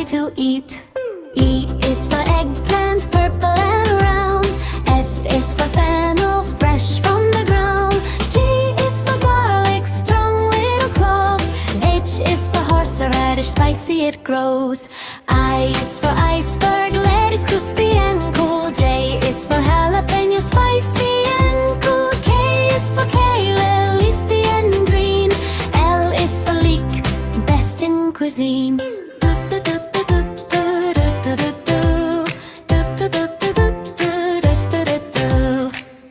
to eat. E is for eggplant, purple and round. F is for fennel, fresh from the ground. G is for garlic, strong little clove. H is for horseradish, spicy it grows. I is for iceberg, lettuce crispy and cool. J is for jalapeno, spicy and cool. K is for kale, leafy and green. L is for leek, best in cuisine.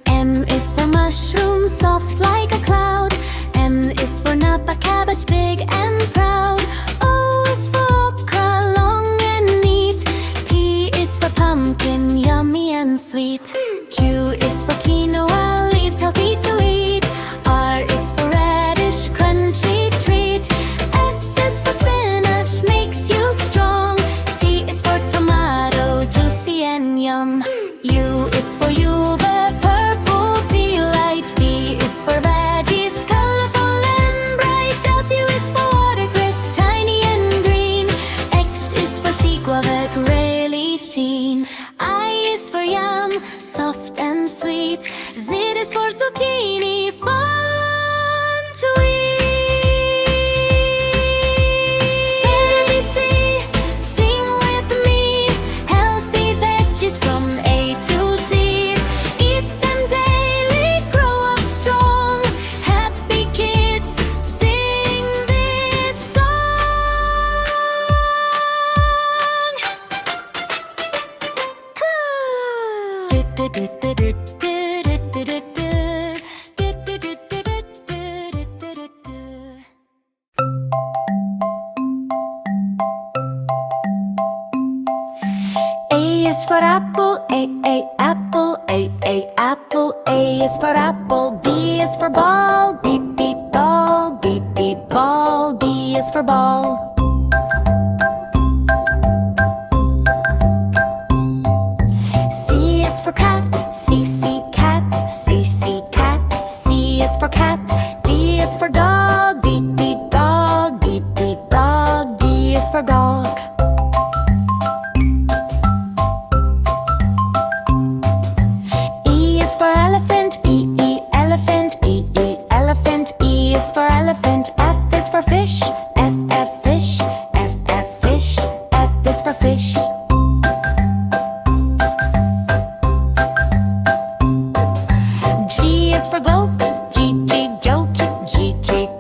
M is for mushroom, soft like a cloud. N is for napa, cabbage, big and proud. O is for okra, long and neat. P is for pumpkin, yummy and sweet. Q is for quinoa, leaves healthy to eat. R is for radish, crunchy treat. S is for spinach, makes you strong. T is for tomato, juicy and yum. U is for yuba, purple delight. V is for veggies, colorful and bright. W is for watercress, tiny and green. X is for sea guava, rarely seen. I is for yum, soft and sweet. Z is for zucchini, fun to eat. ABC, sing with me. Healthy veggies from A to Z. Eat them daily, grow up strong. Happy kids, sing this song. A is for apple, apple, apple. A is for apple. B is for ball, beep, beep, ball, beep, beep, ball. B is for ball. C is for cat, cat, cat. C is for cat. D is for dog, dog, dog. D is for dog. E is for elephant, elephant. Elephant. E is for elephant. F is for fish, fish. Fish. F is for fish. G is for goat, goat.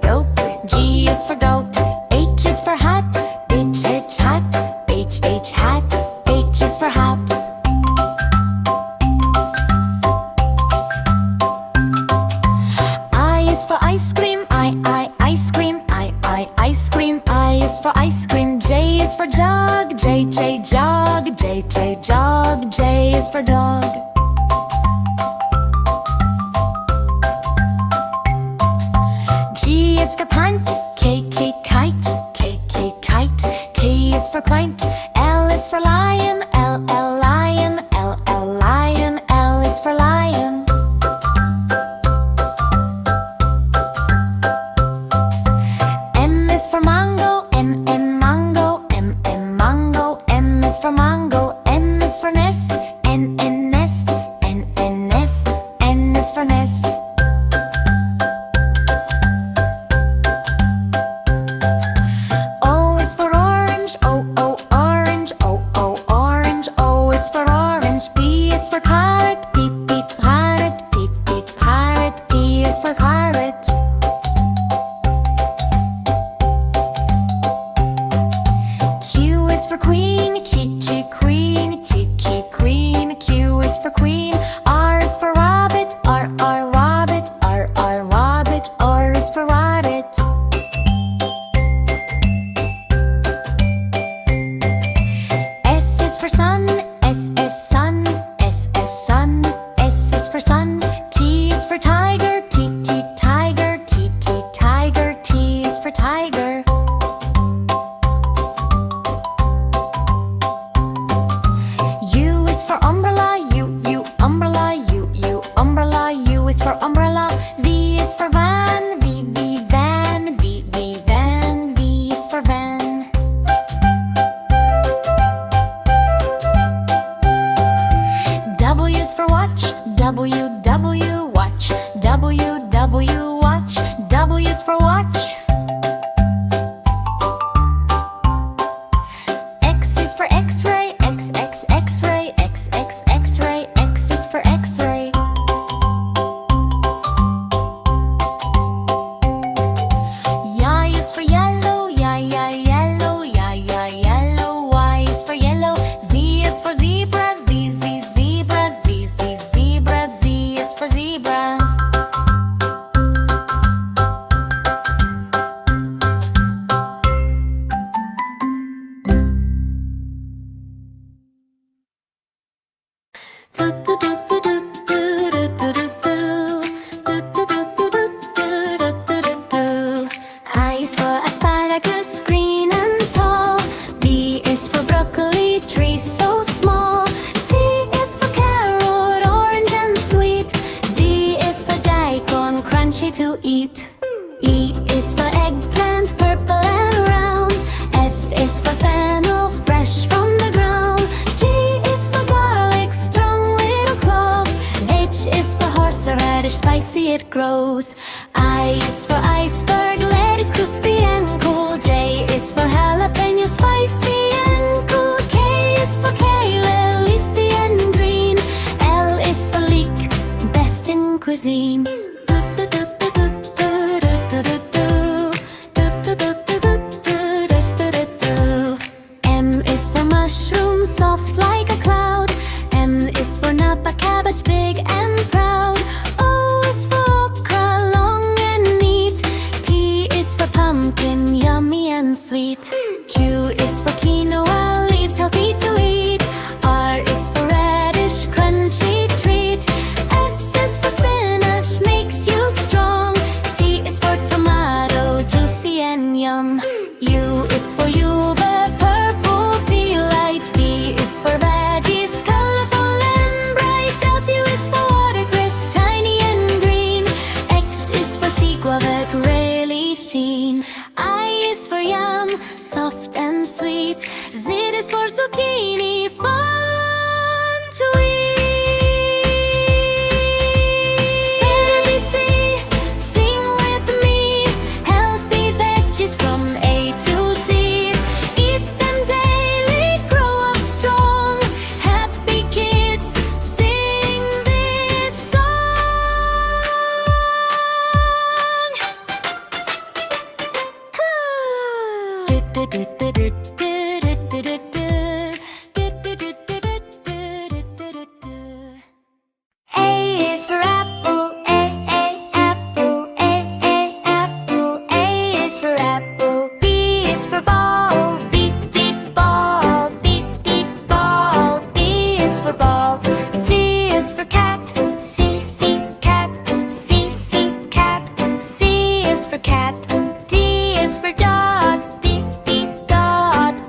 Goat. G is for goat. H is for hat, hat. Hat. H is for hat. I is for ice cream, ice cream. Ice cream. I is for ice cream. J is for jug, jug. Jog. J is for dog. G is for pint, kite. K is for kite. L is for lion, lion. L is for lion. M is for mango, mango. Mango. M is for mango. N is for nest, nest. Nest. N is for nest. is for watch. X is for X-ray, X, X, X-ray, X, X, X-ray, X is for X-ray. Y is for yellow, Y, Y, yellow, Y, Y, yellow, Y is for yellow. Z is for zebra, Z, Z, zebra, Z, Z, zebra, Z is for zebra. I is for asparagus, green and tall. B is for broccoli, tree so small. C is for carrot, orange and sweet. D is for daikon, crunchy to eat. E is for eggplant, purple and round. F is for fennel, fresh from the ground. G is for garlic, strong little clove. H is for horseradish, spicy it grows. I is for iceberg, lettuce crispy and cool. J is for jalapeno, spicy and cool. K is for kale, leafy and green. L is for leek, best in cuisine. M is for mushroom, soft like a cloud. N is for napa cabbage, big and proud. O is for okra, long and neat. P is for pumpkin, yummy and sweet. Q is for quinoa, leaves healthy to eat. R is for radish, crunchy treat. S is for spinach, makes you strong. T is for tomato, juicy and yum. U is for yuba, purple delight. V is for veggies, colorful and bright. W is for watercress, tiny and green. X is for sea guava, rarely seen. I is for yum, soft and sweet. Z is for zucchini, fun to eat. Let me see, sing with me. Healthy veggies from A to Z. Eat them daily, grow up strong. Happy kids, sing this song. A is for apple, apple, apple. A is for apple. B is for ball, beep, ball, beep, ball. B is for ball. C is for cat, C, cat, C, cat. C is for cat. D is for dot, dot.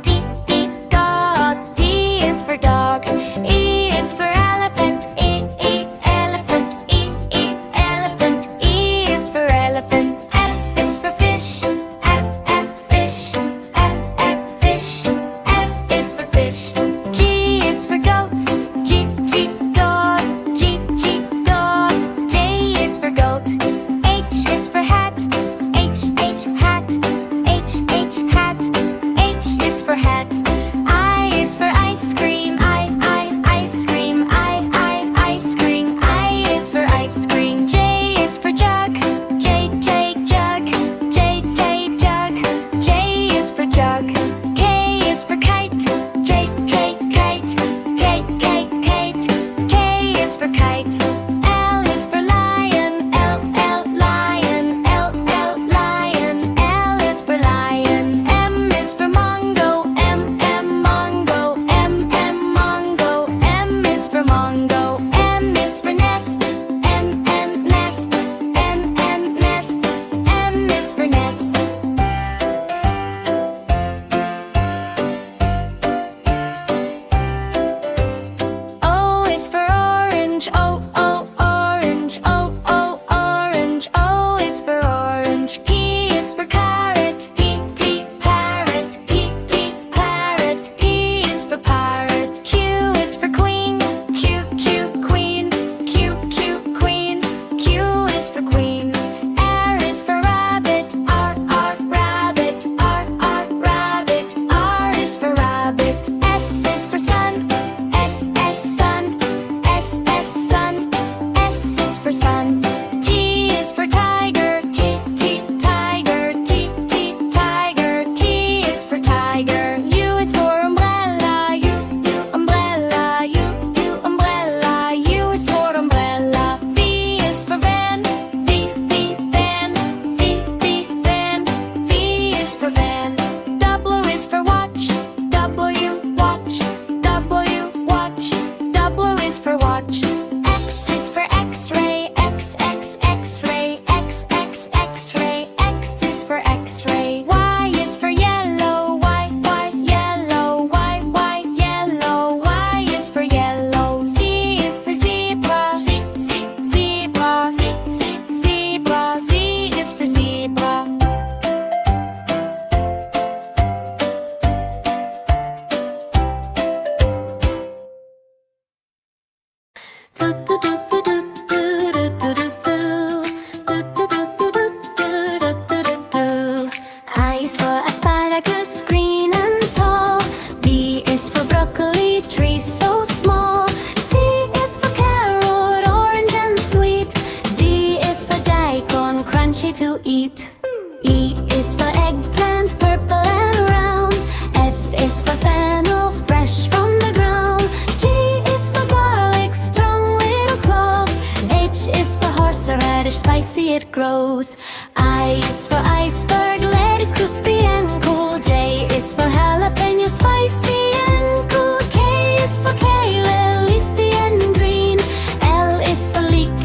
it grows. I is for iceberg, let it crispy and cool. J is for jalapeno, spicy and cool. K is for kale, leafy and green. L is for leek,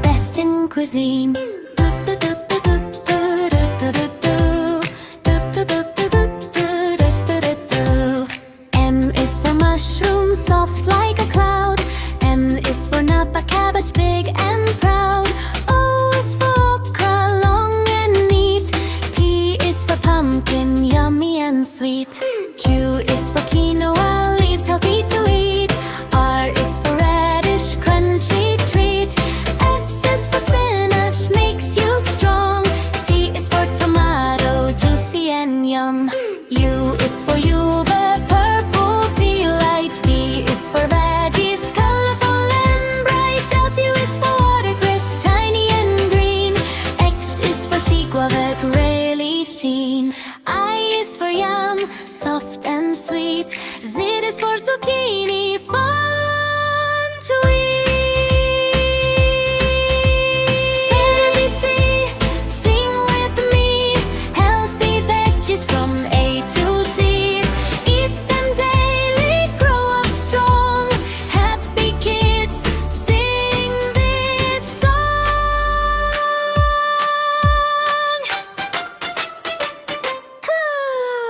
best in cuisine. M is for mushroom, soft like a cloud. N is for napa cabbage, big and proud. O is for okra, long and neat. P is for pumpkin, yummy and sweet. Q is for quinoa, leaves healthy to eat. R is for radish, crunchy treat. S is for spinach, makes you strong. T is for tomato, juicy and yum. U is for yuba, purple delight. V is for veggies, colorful and bright. W is for watercress, tiny and green. X is for sea guava, rarely seen. I is for yum, soft and sweet. Z is for zucchini, fun to eat. ABC, sing with me. Healthy veggies from A to Z. Eat them daily, grow up strong. Happy kids, sing this song. Cool.